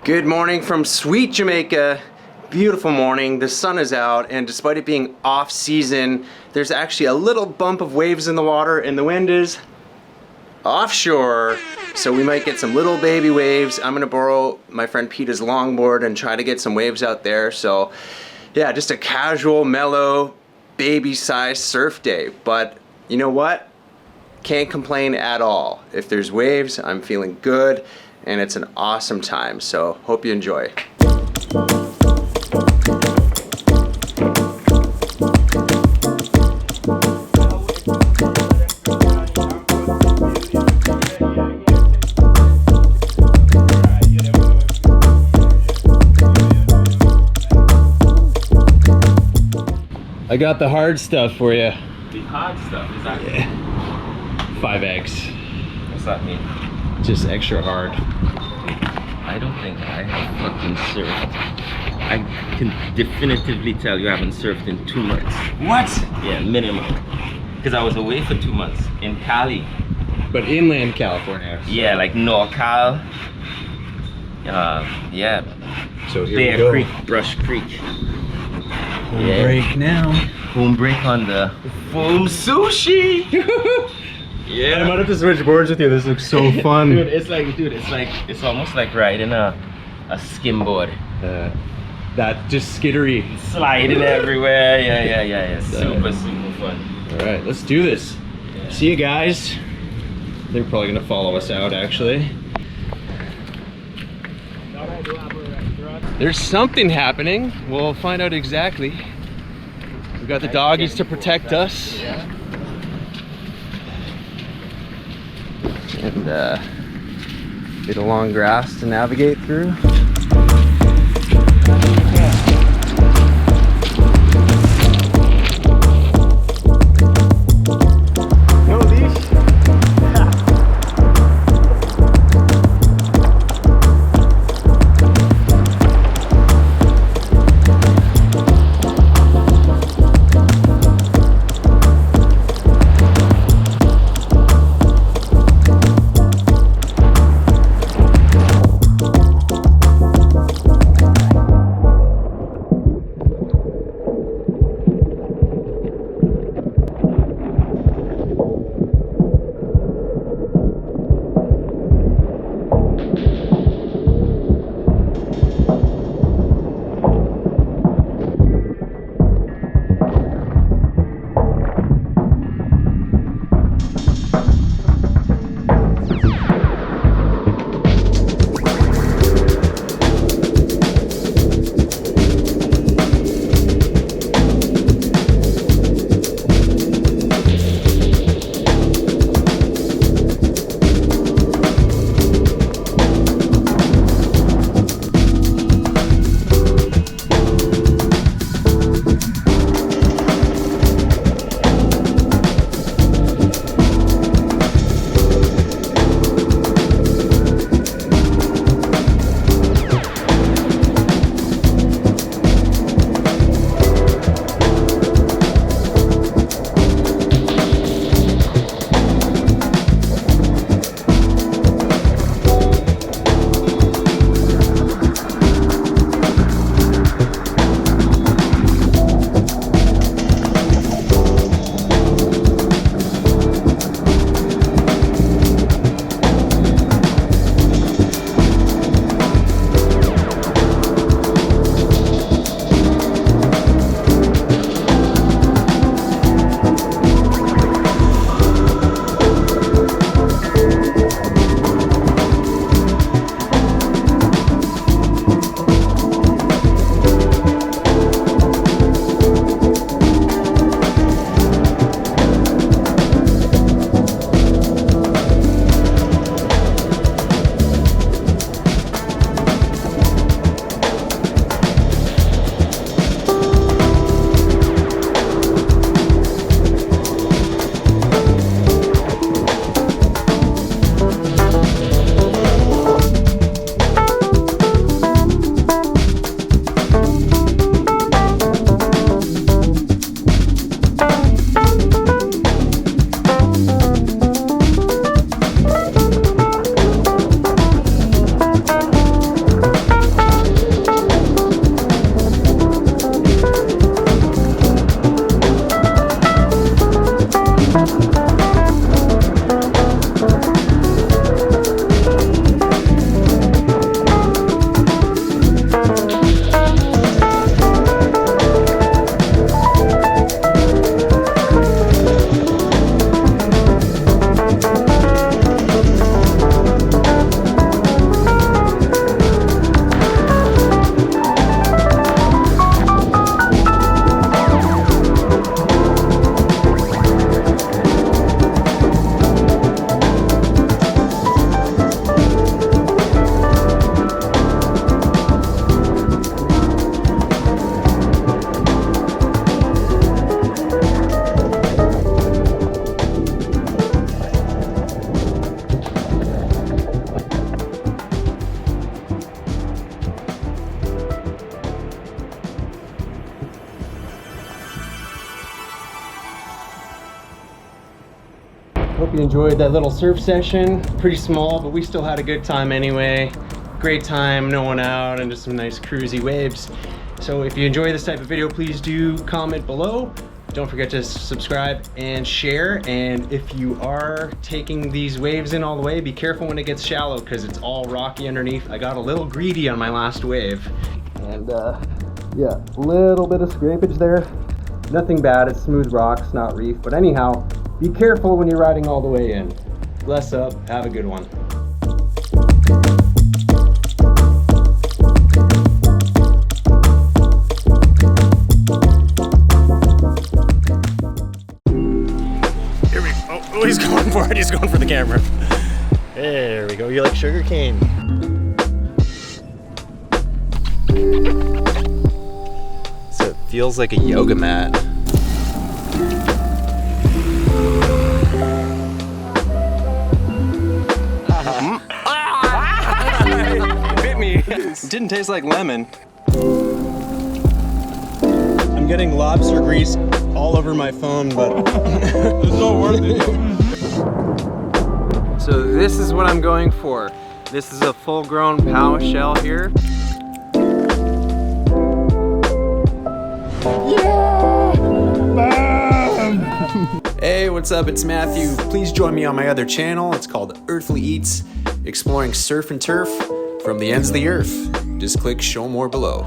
Good morning from sweet Jamaica. Beautiful morning, the sun is out, and despite it being off season, there's actually a little bump of waves in the water and the wind is offshore. So we might get some little baby waves. I'm gonna borrow my friend Peter's longboard and try to get some waves out there. So yeah, just a casual, mellow, baby-sized surf day. But you know what? Can't complain at all. If there's waves, I'm feeling good, and it's an awesome time. So hope you enjoy. I got the hard stuff for you. The hard stuff, is that? Yeah. 5X. What's that mean? Just extra hard. I don't think I have fucking surfed. I can definitively tell you I haven't surfed in 2 months. What? Yeah, minimum. Because I was away for 2 months in Cali. But inland California. So. Yeah, like NorCal. Yeah. So here Bear we go. Creek, Brush Creek. Home break now. Home break on the foam sushi. Yeah. I might have to switch boards with you. This looks so fun. Dude, it's almost like riding a skimboard. That just skittery. Sliding everywhere. Yeah. Super fun. All right, let's do this. Yeah. See you guys. They're probably gonna follow us out actually. There's something happening. We'll find out exactly. We got the doggies to protect us. And bit of long grass to navigate through. hope you enjoyed that little surf session. Pretty small, but we still had a good time anyway. Great time, no one out, and just some nice cruisy waves. So if you enjoy this type of video, please do comment below. Don't forget to subscribe and share. And if you are taking these waves in all the way, be careful when it gets shallow because it's all rocky underneath. I got a little greedy on my last wave. And yeah, a little bit of scrapage there. Nothing bad, it's smooth rocks, not reef. But anyhow, be careful when you're riding all the way in. Bless up, have a good one. Oh, he's going for it. He's going for the camera. There we go. You like sugar cane? So it feels like a yoga mat. It bit me. It didn't taste like lemon. I'm getting lobster grease all over my phone, but it's so worth it. So this is what I'm going for. This is a full-grown pow shell here. Yeah! Hey, what's up? It's Matthew. Please join me on my other channel. It's called Earthly Eats, exploring surf and turf from the ends of the earth. Just click show more below.